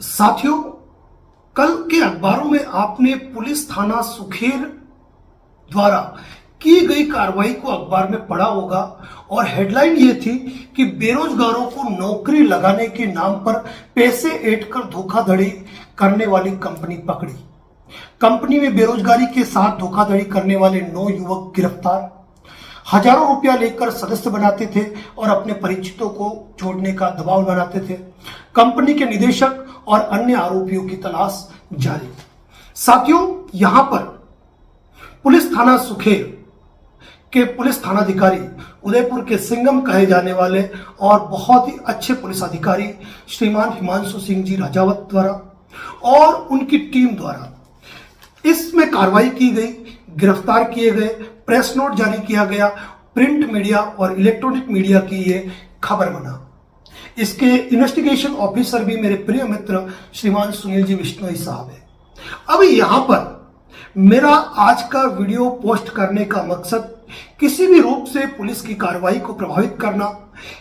साथियों, कल के अखबारों में आपने पुलिस थाना सुखेर द्वारा की गई कार्रवाई को अखबार में पढ़ा होगा और हेडलाइन ये थी कि बेरोजगारों को नौकरी लगाने के नाम पर पैसे ऐंठ कर धोखाधड़ी करने वाली कंपनी पकड़ी। कंपनी में बेरोजगारी के साथ धोखाधड़ी करने वाले 9 युवक गिरफ्तार। हजारों रुपया लेकर सदस्य बनाते थे और अपने परिचितों को जोड़ने का दबाव बनाते थे। कंपनी के निदेशक और अन्य आरोपियों की तलाश जारी। साथियों, यहां पर पुलिस थाना सुखेर के पुलिस थानाधिकारी, उदयपुर के सिंघम कहे जाने वाले और बहुत ही अच्छे पुलिस अधिकारी श्रीमान हिमांशु सिंह जी राजावत द्वारा और उनकी टीम द्वारा इसमें कार्रवाई की गई, गिरफ्तार किए गए, प्रेस नोट जारी किया गया। प्रिंट मीडिया और इलेक्ट्रॉनिक मीडिया की ये खबर बना। इसके इन्वेस्टिगेशन ऑफिसर भी मेरे प्रिय मित्र श्रीमान सुनील जी विश्नोई साहब है। अब यहां पर मेरा आज का वीडियो पोस्ट करने का मकसद किसी भी रूप से पुलिस की कार्रवाई को प्रभावित करना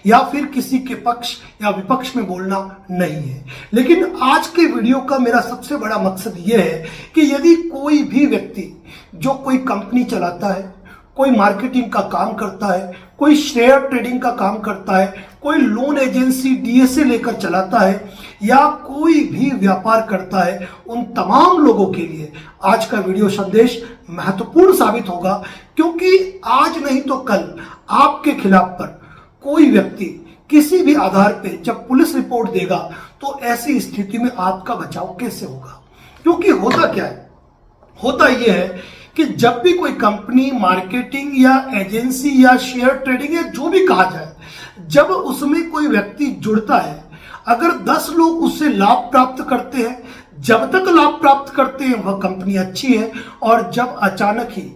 या फिर किसी के पक्ष या विपक्ष में बोलना नहीं है, लेकिन आज के वीडियो का मेरा सबसे बड़ा मकसद यह है कि यदि कोई भी व्यक्ति जो कोई कंपनी चलाता है, कोई मार्केटिंग का काम करता है, कोई शेयर ट्रेडिंग का काम करता है, कोई लोन एजेंसी डीएसए लेकर चलाता है या कोई भी व्यापार करता है, उन तमाम लोगों के लिए आज का वीडियो संदेश महत्वपूर्ण साबित होगा। क्योंकि आज नहीं तो कल आपके खिलाफ पर कोई व्यक्ति किसी भी आधार पे जब पुलिस रिपोर्ट देगा तो ऐसी स्थिति में आपका बचाव कैसे होगा। क्योंकि होता क्या है, होता यह है कि जब भी कोई कंपनी मार्केटिंग या एजेंसी या शेयर ट्रेडिंग या जो भी कहा जाए, जब उसमें कोई व्यक्ति जुड़ता है, अगर 10 लोग उससे लाभ प्राप्त करते हैं, जब तक लाभ प्राप्त करते हैं वह कंपनी अच्छी है, और जब अचानक ही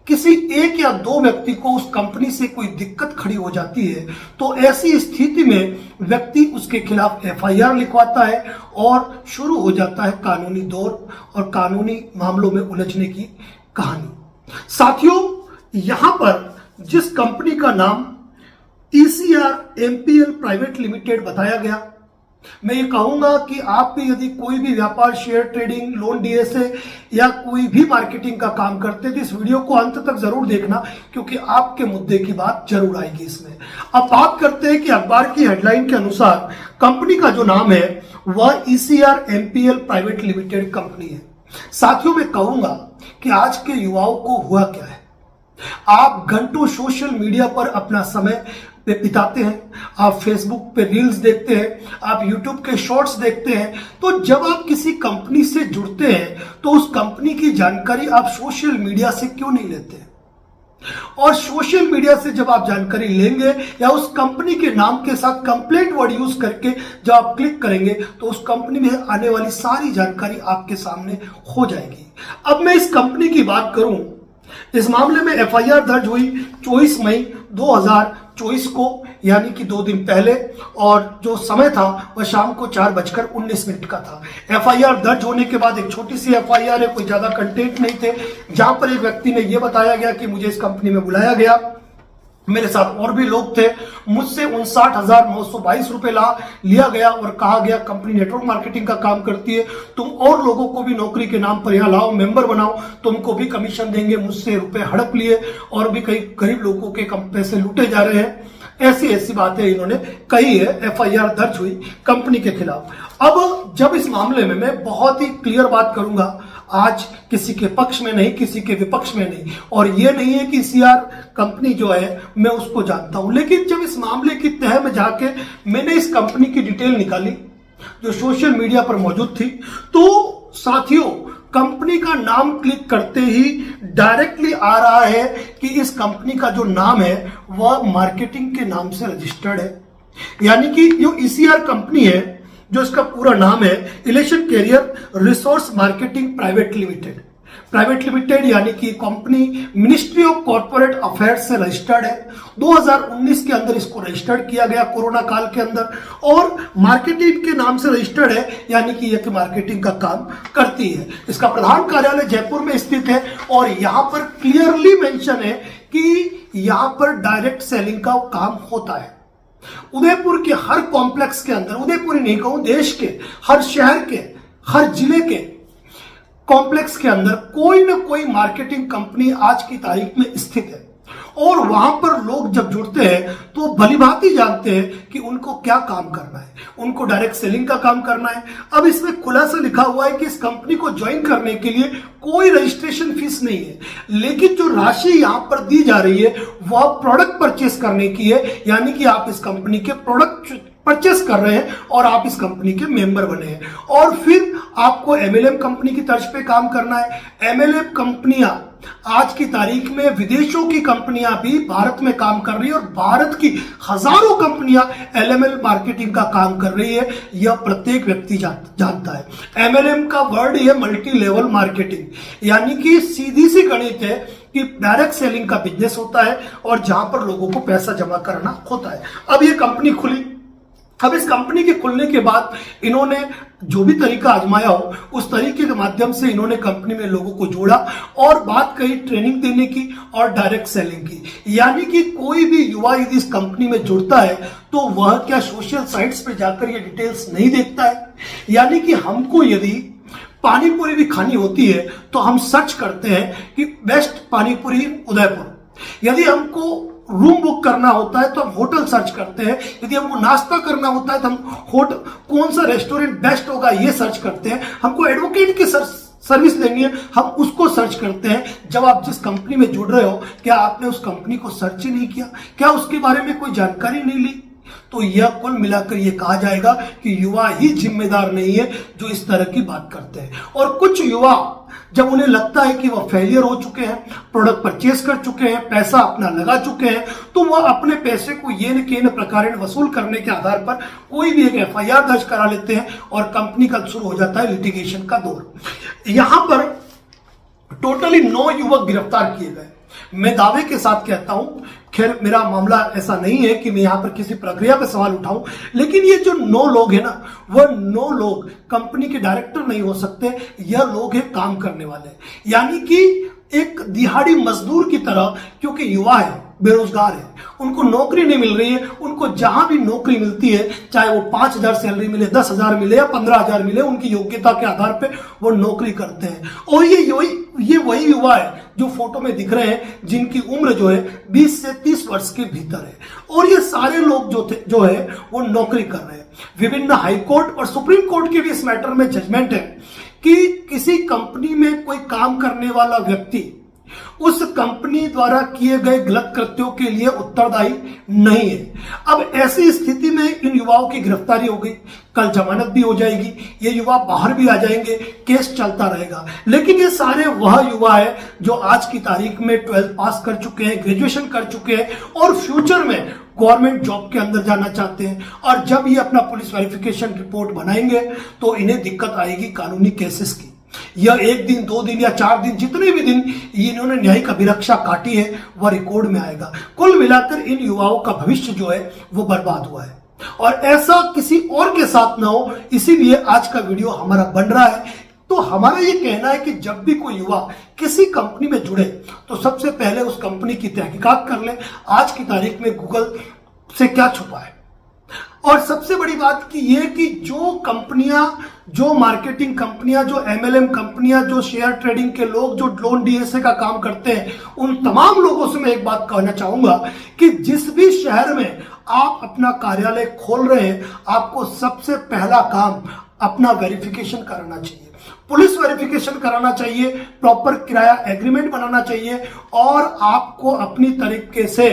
किसी एक या 2 व्यक्ति को उस कंपनी से कोई दिक्कत खड़ी हो जाती है तो ऐसी स्थिति में व्यक्ति उसके खिलाफ एफआईआर लिखवाता है और शुरू हो जाता है कानूनी दौर और कानूनी मामलों में उलझने की कहानी। साथियों, यहां पर जिस कंपनी का नाम ईसीआर एमपीएल प्राइवेट लिमिटेड बताया गया, मैं ये कहूंगा कि आप भी यदि कोई भी व्यापार, शेयर ट्रेडिंग, लोन डीएसए या कोई भी मार्केटिंग का काम करते हैं तो इस वीडियो को अंत तक जरूर देखना, क्योंकि आपके मुद्दे की बात जरूर आएगी इसमें। अब बात करते हैं कि अखबार की हेडलाइन के अनुसार कंपनी का जो नाम है वह ECR MPL private limited company है। साथियों, मैं कहूंगा कि आज के युवाओं को हुआ क्या है, आप घंटों सोशल मीडिया पर अपना समय बिताते हैं, आप फेसबुक पे रील्स देखते हैं, आप यूट्यूब के शॉर्ट्स देखते हैं, तो जब आप किसी कंपनी से जुड़ते हैं तो उस कंपनी की जानकारी आप सोशल मीडिया से क्यों नहीं लेते? और सोशल मीडिया से जब आप जानकारी लेंगे या उस कंपनी के नाम के साथ कंप्लेंट वर्ड यूज करके जब आप क्लिक करेंगे तो उस कंपनी में आने वाली सारी जानकारी आपके सामने हो जाएगी। अब मैं इस कंपनी की बात करूं, इस मामले में एफआईआर दर्ज हुई 24 मई 2024 को, यानी कि 2 दिन पहले, और जो समय था वह शाम को 4:19 का था। एफआईआर दर्ज होने के बाद एक छोटी सी एफआईआर है, कोई ज्यादा कंटेंट नहीं थे, जहां पर एक व्यक्ति ने यह बताया गया कि मुझे इस कंपनी में बुलाया गया, मेरे साथ और भी लोग थे, मुझसे 59,922 रुपए लिया गया और कहा गया कंपनी नेटवर्क मार्केटिंग का काम करती है, तुम और लोगों को भी नौकरी के नाम पर यहाँ लाओ, मेंबर बनाओ, तुमको भी कमीशन देंगे। मुझसे रुपए हड़प लिए और भी कई गरीब लोगों के कम पैसे लूटे जा रहे हैं, ऐसी बातें इन्होंने कही है। एफआईआर दर्ज हुई कंपनी के खिलाफ। अब जब इस मामले में मैं बहुत ही क्लियर बात करूंगा, आज किसी के पक्ष में नहीं, किसी के विपक्ष में नहीं, और यह नहीं है कि सीआर कंपनी जो है मैं उसको जानता हूं, लेकिन जब इस मामले की तह में जाके मैंने इस कंपनी की डिटेल निकाली जो सोशल मीडिया पर मौजूद थी, तो साथियों, कंपनी का नाम क्लिक करते ही डायरेक्टली आ रहा है कि इस कंपनी का जो नाम है वह मार्केटिंग के नाम से रजिस्टर्ड है। यानी कि जो ईसीआर कंपनी है, जो इसका पूरा नाम है election career resource marketing private limited, यानी कि company ministry of corporate affairs से रजिस्टर्ड है। 2019 के अंदर इसको रजिस्टर्ड किया गया, कोरोना काल के अंदर, और मार्केटिंग के नाम से रजिस्टर्ड है, यानी कि यह मार्केटिंग का काम करती है। इसका प्रधान कार्यालय जयपुर में स्थित है और यहां पर क्लियरली मेंशन है कि यहां पर डायरेक्ट सेलिंग का काम होता है। उदयपुर के हर कॉम्प्लेक्स के अंदर, उदयपुर ही नहीं कहूं, देश के हर शहर के, हर जिले के कॉम्प्लेक्स के अंदर कोई ना कोई मार्केटिंग कंपनी आज की तारीख में स्थित है। और वहां पर लोग जब जुड़ते हैं तो भलीभांति जानते हैं कि उनको क्या काम करना है, उनको डायरेक्ट सेलिंग का काम करना है। अब इसमें खुलासा लिखा हुआ है कि इस कंपनी को ज्वाइन करने के लिए कोई रजिस्ट्रेशन फीस नहीं है, लेकिन जो राशि यहां पर दी जा रही है वह प्रोडक्ट परचेस करने की है, यानी कि आप इस कंपनी के प्रोडक्ट परचेस कर रहे हैं और आप इस कंपनी के मेंबर बने हैं। और फिर आपको एमएलएम कंपनी की तर्ज पे काम करना है। एमएलएम कंपनियां आज की तारीख में, विदेशों की कंपनियां भी भारत में काम कर रही है और भारत की हजारों कंपनियां एलएमएल मार्केटिंग का काम कर रही है। यह प्रत्येक व्यक्ति जानता है। एमएलएम का वर्ड है मल्टी लेवल मार्केटिंग, यानी कि सीधी सी गणित है कि डायरेक्ट सेलिंग का बिजनेस होता है और जहां पर लोगों को पैसा जमा करना होता है। अब ये कंपनी खुली। अब इस कंपनी के खुलने के बाद इन्होंने जो भी तरीका आजमाया हो उस तरीके के माध्यम से इन्होंने कंपनी में लोगों को जोड़ा और बात कही ट्रेनिंग देने की और डायरेक्ट सेलिंग की। यानी कि कोई भी युवा यदि इस कंपनी में जुड़ता है तो वह क्या सोशल साइट्स पे जाकर ये डिटेल्स नहीं देखता है। यानी कि हमको यदि पानी पूरी भी खानी होती है तो हम सर्च करते हैं कि बेस्ट पानी पूरी उदयपुर। यदि हमको रूम बुक करना होता है तो हम होटल सर्च करते हैं। यदि हमको नाश्ता करना होता है तो हम होटल, कौन सा रेस्टोरेंट बेस्ट होगा ये सर्च करते हैं। हमको एडवोकेट की सर्विस लेनी है, हम उसको सर्च करते हैं। जब आप जिस कंपनी में जुड़ रहे हो, क्या आपने उस कंपनी को सर्च ही नहीं किया? क्या उसके बारे में कोई जानकारी नहीं ली? तो यह कुल मिलाकर यह कहा जाएगा कि युवा ही जिम्मेदार नहीं है जो इस तरह की बात करते हैं। और कुछ युवा जब उन्हें लगता है कि वह फेलियर हो चुके हैं, प्रोडक्ट परचेस कर चुके हैं, पैसा अपना लगा चुके हैं, तो वह अपने पैसे को ये न प्रकार वसूल करने के आधार पर कोई भी एक एफआईआर दर्ज करा लेते हैं और कंपनी का शुरू हो जाता है लिटिगेशन का दौर। यहां पर टोटली 9 युवक गिरफ्तार किए गए। मैं दावे के साथ कहता हूं, खैर मेरा मामला ऐसा नहीं है कि मैं यहां पर किसी प्रक्रिया पे सवाल उठाऊं, लेकिन ये जो 9 लोग हैं ना, वह 9 लोग कंपनी के डायरेक्टर नहीं हो सकते। यह लोग हैं काम करने वाले, यानी कि एक दिहाड़ी मजदूर की तरह, क्योंकि युवा है, बेरोजगार है, उनको नौकरी नहीं मिल रही है। उनको जहां भी नौकरी मिलती है, चाहे वो 5,000 सैलरी मिले, 10,000 मिले या 15,000 मिले, उनकी योग्यता के आधार पे वो नौकरी करते हैं। और ये वही युवा है जो फोटो में दिख रहे हैं, जिनकी उम्र जो है 20 से 30 वर्ष के भीतर है। और ये सारे लोग जो है वो नौकरी कर रहे हैं। विभिन्न हाईकोर्ट और सुप्रीम कोर्ट के भी इस मैटर में जजमेंट है कि किसी कंपनी में कोई काम करने वाला व्यक्ति उस कंपनी द्वारा किए गए गलत कृत्यों के लिए उत्तरदायी नहीं है। अब ऐसी स्थिति में इन युवाओं की गिरफ्तारी हो गई, कल जमानत भी हो जाएगी, ये युवा बाहर भी आ जाएंगे, केस चलता रहेगा। लेकिन ये सारे वह युवा है जो आज की तारीख में 12th पास कर चुके हैं, ग्रेजुएशन कर चुके हैं और फ्यूचर में गवर्नमेंट जॉब के अंदर जाना चाहते हैं। और जब ये अपना पुलिस वेरिफिकेशन रिपोर्ट बनाएंगे तो इन्हें दिक्कत आएगी कानूनी केसेस की। यह 1 दिन, 2 दिन या 4 दिन, जितने भी दिन इन्होंने न्यायिक अभिरक्षा काटी है वह रिकॉर्ड में आएगा। कुल मिलाकर इन युवाओं का भविष्य जो है वो बर्बाद हुआ है और ऐसा किसी और के साथ ना हो, इसीलिए आज का वीडियो हमारा बन रहा है। तो हमारा ये कहना है कि जब भी कोई युवा किसी कंपनी में जुड़े तो सबसे पहले उस कंपनी की तहकीकात कर ले, आज की तारीख में गूगल से क्या छुपा है। और सबसे बड़ी बात की यह कि जो कंपनियां, जो मार्केटिंग कंपनियां, जो एमएलएम कंपनियां, जो शेयर ट्रेडिंग के लोग, जो लोन डीएसए का काम करते हैं, उन तमाम लोगों से मैं एक बात कहना चाहूंगा कि जिस भी शहर में आप अपना कार्यालय खोल रहे हैं, आपको सबसे पहला काम अपना वेरिफिकेशन कराना चाहिए, पुलिस वेरिफिकेशन कराना चाहिए, प्रॉपर किराया एग्रीमेंट बनाना चाहिए और आपको अपनी तरीके से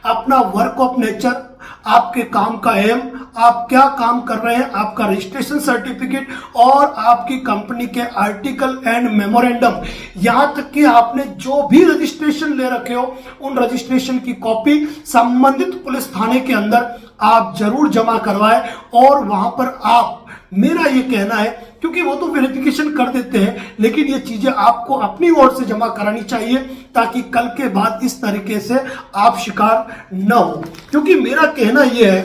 अपना वर्क ऑफ नेचर, आपके काम का एम, आप क्या काम कर रहे हैं, आपका रजिस्ट्रेशन सर्टिफिकेट और आपकी कंपनी के आर्टिकल एंड मेमोरेंडम, यहां तक कि आपने जो भी रजिस्ट्रेशन ले रखे हो उन रजिस्ट्रेशन की कॉपी संबंधित पुलिस थाने के अंदर आप जरूर जमा करवाएं। और वहां पर आप, मेरा ये कहना है, क्योंकि वो तो वेरिफिकेशन कर देते हैं, लेकिन ये चीजें आपको अपनी ओर से जमा करानी चाहिए ताकि कल के बाद इस तरीके से आप शिकार न हो। क्योंकि मेरा कहना यह है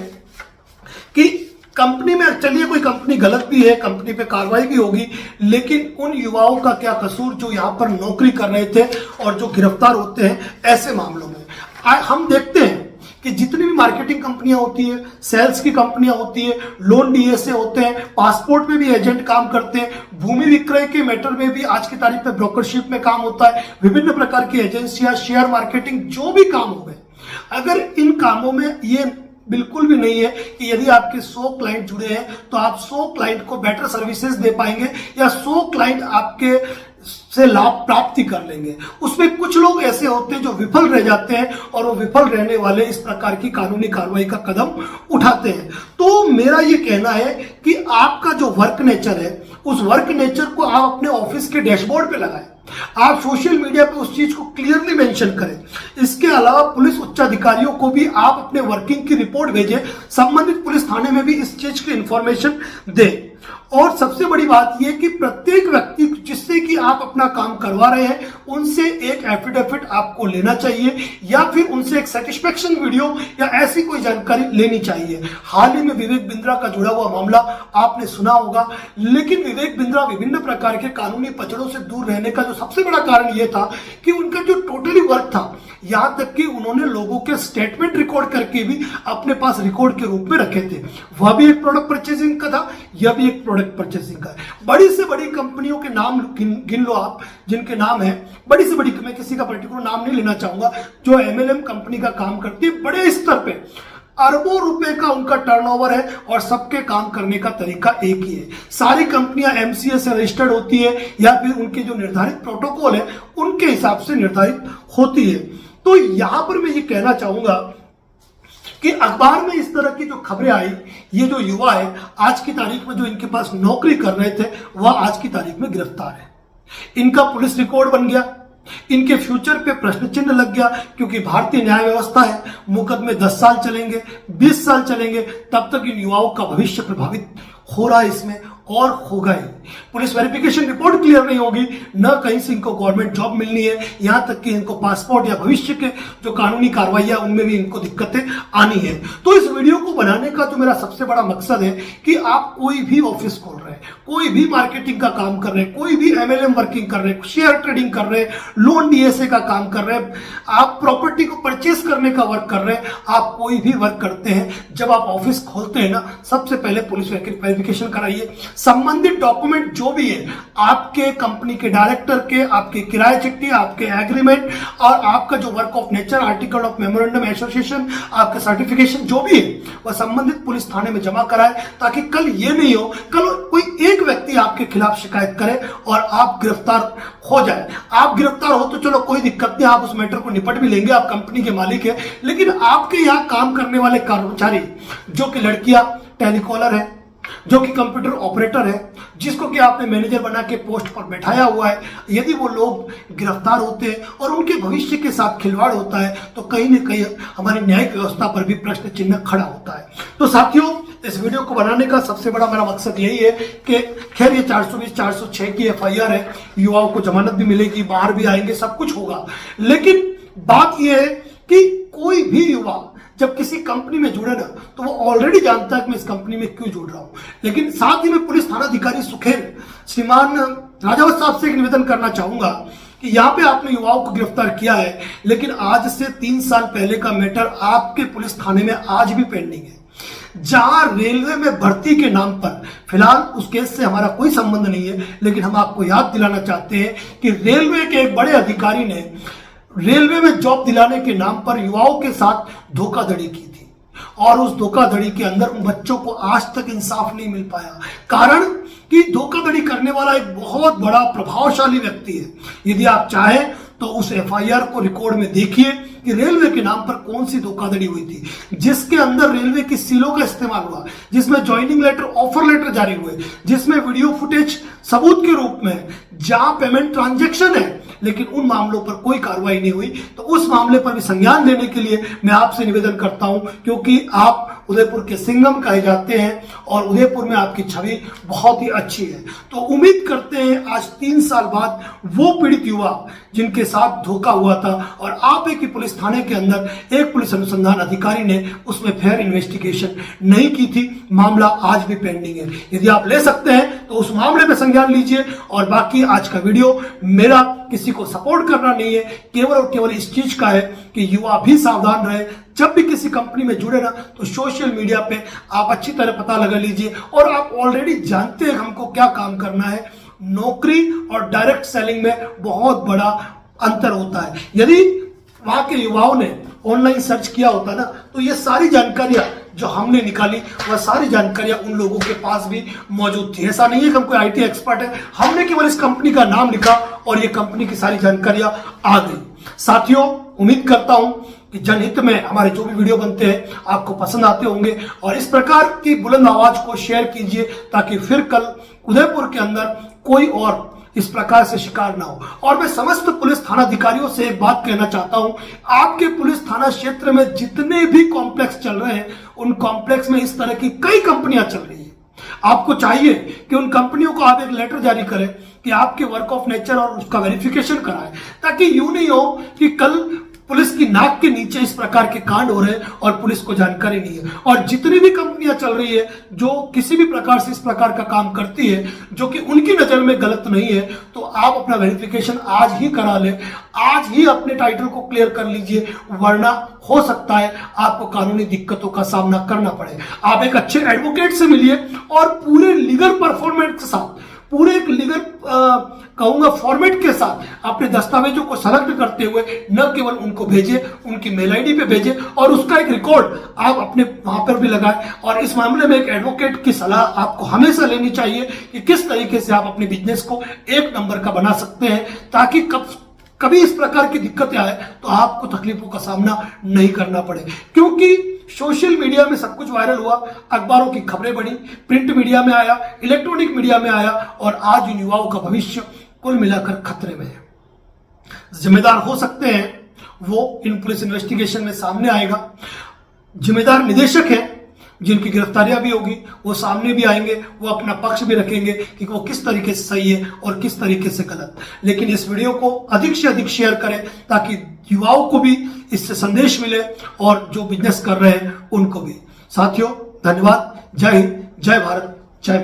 कि कंपनी में, चलिए कोई कंपनी गलत भी है, कंपनी पे कार्रवाई भी होगी, लेकिन उन युवाओं का क्या कसूर जो यहां पर नौकरी कर रहे थे और जो गिरफ्तार होते हैं ऐसे मामलों में। हम देखते हैं कि कि जितनी भी मार्केटिंग कंपनियां होती है, सेल्स की कंपनियां होती है, लोन डीएसए होते हैं, पासपोर्ट में भी एजेंट काम करते हैं, भूमि विक्रय के मैटर में भी आज की तारीख में ब्रोकरशिप में काम होता है, विभिन्न प्रकार की एजेंसियां, शेयर मार्केटिंग, जो भी काम हो गए, अगर इन कामों में ये बिल्कुल भी नहीं है कि यदि आपके 100 क्लाइंट जुड़े हैं तो आप 100 क्लाइंट को बेटर सर्विसेज दे पाएंगे या 100 क्लाइंट आपके से लाभ प्राप्ति कर लेंगे। उसमें कुछ लोग ऐसे होते हैं जो विफल रह जाते हैं और वो विफल रहने वाले इस प्रकार की कानूनी कार्रवाई का कदम उठाते हैं। तो मेरा ये कहना है कि आपका जो वर्क नेचर है, उस वर्क नेचर को आप अपने ऑफिस के डैशबोर्ड पे लगाएं, आप सोशल मीडिया पे उस चीज को क्लियरली मेंशन करें। इसके अलावा पुलिस उच्चाधिकारियों को भी आप अपने वर्किंग की रिपोर्ट भेजें, संबंधित पुलिस थाने में भी इस चीज की इंफॉर्मेशन दें। और सबसे बड़ी बात यह कि प्रत्येक व्यक्ति जिससे कि आप अपना काम करवा रहे हैं उनसे एक एफिडेविट आपको लेना चाहिए या फिर उनसे एक सेटिस्फेक्शन वीडियो या ऐसी कोई जानकारी लेनी चाहिए। हाल ही में विवेक बिंद्रा का जुड़ा हुआ मामला आपने सुना होगा, लेकिन विवेक बिंद्रा विभिन्न प्रकार के कानूनी पचड़ों से दूर रहने का जो सबसे बड़ा कारण यह था कि उनका जो टोटली वर्क था, यहां तक कि उन्होंने लोगों के स्टेटमेंट रिकॉर्ड करके भी अपने पास रिकॉर्ड के रूप में रखे थे। वह भी एक प्रोडक्ट परचेसिंग का था, यह भी एक प्रोडक्ट परचेसिंग का है। बड़ी से बड़ी कंपनियों के नाम गिन लो आप, जिनके नाम है बड़ी से बड़ी, मैं किसी का पर्टिकुलर नाम नहीं लेना चाहूंगा, जो एमएलएम कंपनी का काम करती है, बड़े स्तर पे अरबों रुपए का उनका टर्नओवर है और सबके काम करने का तरीका एक ही है। सारी कंपनियां एमसीए से रजिस्टर्ड होती है या फिर उनके जो निर्धारित प्रोटोकॉल है उनके हिसाब से निर्धारित होती है। तो यहां पर मैं ये कहना चाहूंगा कि अखबार में इस तरह की जो खबरें आई, ये जो युवा है आज की तारीख में जो इनके पास नौकरी कर रहे थे वह आज की तारीख में गिरफ्तार है। इनका पुलिस रिकॉर्ड बन गया, इनके फ्यूचर पे प्रश्न चिन्ह लग गया, क्योंकि भारतीय न्याय व्यवस्था है, मुकदमे 10 साल चलेंगे, 20 साल चलेंगे, तब तक इन युवाओं का भविष्य प्रभावित हो रहा है इसमें और होगा ही। पुलिस वेरिफिकेशन रिपोर्ट क्लियर नहीं होगी, न कहीं से इनको गवर्नमेंट जॉब मिलनी है, यहां तक कि इनको पासपोर्ट या भविष्य के जो कानूनी कार्रवाई है उनमें भी इनको दिक्कतें आनी है। तो इस वीडियो को बनाने का जो मेरा सबसे बड़ा मकसद है कि आप कोई भी ऑफिस खोल रहे हैं, कोई भी मार्केटिंग का काम कर रहे हैं, कोई भी एमएलएम वर्किंग कर रहे हैं, शेयर ट्रेडिंग कर रहे हैं, लोन डीएसए का काम कर रहे हैं, आप प्रॉपर्टी को परचेस करने का वर्क कर रहे हैं, आप कोई भी वर्क करते हैं, जब आप ऑफिस खोलते हैं ना, सबसे पहले पुलिस वेरिफिकेशन कराइए। संबंधित डॉक्यूमेंट जो भी है, आपके कंपनी के डायरेक्टर के, आपके किराए चिट्ठी, आपके एग्रीमेंट और आपका जो work of nature, article of memorandum association, आपका सर्टिफिकेशन जो भी है वह संबंधित पुलिस थाने में जमा कराए, ताकि कल ये नहीं हो कल कोई एक व्यक्ति आपके खिलाफ शिकायत करे और आप गिरफ्तार हो जाए। आप गिरफ्तार हो तो चलो कोई दिक्कत नहीं, आप उस मैटर को निपट भी लेंगे, आप कंपनी के मालिक है, लेकिन आपके यहां काम करने वाले कर्मचारी, जो कि लड़कियां टेलीकॉलर है, जो कि कंप्यूटर ऑपरेटर है, जिसको कि आपने मैनेजर बना के पोस्ट पर बैठाया हुआ है, यदि वो लोग गिरफ्तार होते हैं और उनके भविष्य के साथ खिलवाड़ होता है तो कहीं न कहीं हमारी न्यायिक व्यवस्था पर भी प्रश्न चिन्ह खड़ा होता है। तो साथियों, इस वीडियो को बनाने का सबसे बड़ा मेरा मकसद यही है कि खैर ये 420 406 की एफआईआर है, युवाओं को जमानत भी मिलेगी, बाहर भी आएंगे, सब कुछ होगा, लेकिन बात यह है कि कोई भी युवा जब किसी कंपनी में जुड़े ना तो वो ऑलरेडी जानता है कि मैं इस कंपनी में क्यों जुड़ रहा हूं। लेकिन साथ ही मैं पुलिस थानाधिकारी सुखेर श्रीमान राजावत साहब से एक निवेदन करना चाहूंगा कि यहाँ पे आपने युवाओं को गिरफ्तार किया है, लेकिन आज से 3 साल पहले का मैटर आपके पुलिस थाने में आज भी पेंडिंग है, जहां रेलवे में भर्ती के नाम पर, फिलहाल उस केस से हमारा कोई संबंध नहीं है, लेकिन हम आपको याद दिलाना चाहते हैं कि रेलवे के एक बड़े अधिकारी ने रेलवे में जॉब दिलाने के नाम पर युवाओं के साथ धोखाधड़ी की थी और उस धोखाधड़ी के अंदर उन बच्चों को आज तक इंसाफ नहीं मिल पाया। कारण कि धोखाधड़ी करने वाला एक बहुत बड़ा प्रभावशाली व्यक्ति है। यदि आप चाहें तो उस एफआईआर को रिकॉर्ड में देखिए कि रेलवे के नाम पर कौन सी धोखाधड़ी हुई थी, जिसके अंदर रेलवे की सीलों का इस्तेमाल हुआ, जिसमें ज्वाइनिंग लेटर, ऑफर लेटर जारी हुए, जिसमें वीडियो फुटेज सबूत के रूप में, जहां पेमेंट ट्रांजैक्शन है, लेकिन उन मामलों पर कोई कार्रवाई नहीं हुई। तो उस मामले पर भी संज्ञान लेने के लिए मैं आपसे निवेदन करता हूं, क्योंकि आप उदयपुर के सिंघम कहे जाते हैं और उदयपुर में आपकी छवि बहुत ही अच्छी है। तो उम्मीद करते हैं आज 3 साल बाद वो पीड़ित युवा जिनके साथ धोखा हुआ था और आप एक ही पुलिस थाने के अंदर एक पुलिस अनुसंधान अधिकारी ने उसमें फेयर इन्वेस्टिगेशन नहीं की थी, मामला आज भी पेंडिंग है। यदि आप ले सकते हैं तो उस मामले में संज्ञान लीजिए। और बाकी आज का वीडियो मेरा किसी को सपोर्ट करना नहीं है, केवल और केवल इस चीज का है कि युवा भी सावधान रहे। जब भी किसी कंपनी में जुड़े ना तो सोशल मीडिया पे आप अच्छी तरह पता लगा लीजिए, और आप ऑलरेडी जानते हैं हमको क्या काम करना है। नौकरी और डायरेक्ट सेलिंग में बहुत बड़ा अंतर होता है। यदि वहां के युवाओं ने ऑनलाइन सर्च किया होता ना तो ये सारी जानकारियां जो हमने निकाली वह सारी जानकारियां उन लोगों के पास भी मौजूद थी। ऐसा नहीं है कि हम कोई आईटी एक्सपर्ट है, हमने केवल इस कंपनी का नाम लिखा और ये कंपनी की सारी जानकारियां आ गई। साथियों, उम्मीद करता हूं कि जनहित में हमारे जो भी वीडियो बनते हैं आपको पसंद आते होंगे, और इस प्रकार की बुलंद आवाज को शेयर कीजिए ताकि फिर कल उदयपुर के अंदर कोई और इस प्रकार से शिकार ना हो। और मैं समस्त पुलिस थाना अधिकारियों से एक बात कहना चाहता हूं, आपके पुलिस थाना क्षेत्र में जितने भी कॉम्प्लेक्स चल रहे हैं उन कॉम्प्लेक्स में इस तरह की कई कंपनियां चल रही हैं। आपको चाहिए कि उन कंपनियों को आप एक लेटर जारी करें कि आपके वर्क ऑफ नेचर और उसका वेरिफिकेशन कराएं, ताकि यूं नहीं हो कि कल पुलिस की नाक के नीचे इस प्रकार के कांड हो रहे हैं और पुलिस को जानकारी नहीं है। और जितनी भी कंपनियां चल रही है जो किसी भी प्रकार से इस प्रकार का काम करती है जो कि उनकी नजर में गलत नहीं है, तो आप अपना वेरिफिकेशन आज ही करा लें, आज ही अपने टाइटल को क्लियर कर लीजिए, वरना हो सकता है आपको कानूनी दिक्कतों का सामना करना पड़े। आप एक अच्छे एडवोकेट से मिलिए और पूरे लीगल परफॉर्मेंस के साथ, पूरे एक लीगल कहूंगा फॉर्मेट के साथ अपने दस्तावेजों को सेलेक्ट करते हुए न केवल उनको भेजे, उनकी मेल आईडी पे भेजे और उसका एक रिकॉर्ड आप अपने वहां पर भी लगाएं। और इस मामले में एक एडवोकेट की सलाह आपको हमेशा लेनी चाहिए कि किस तरीके से आप अपने बिजनेस को एक नंबर का बना सकते हैं, ताकि कभी इस प्रकार की दिक्कतें आए तो आपको तकलीफों का सामना नहीं करना पड़े। क्योंकि सोशल मीडिया में सब कुछ वायरल हुआ, अखबारों की खबरें बढ़ी, प्रिंट मीडिया में आया, इलेक्ट्रॉनिक मीडिया में आया, और आज इन युवाओं का भविष्य कुल मिलाकर खतरे में है। जिम्मेदार हो सकते हैं वो इन पुलिस इन्वेस्टिगेशन में सामने आएगा। जिम्मेदार निदेशक हैं जिनकी गिरफ्तारियां भी होगी, वो सामने भी आएंगे, वो अपना पक्ष भी रखेंगे कि वो किस तरीके से सही है और किस तरीके से गलत। लेकिन इस वीडियो को अधिक से अधिक शेयर करें ताकि युवाओं को भी इससे संदेश मिले और जो बिजनेस कर रहे हैं उनको भी। साथियों, धन्यवाद। जय हिंद, जय भारत, जय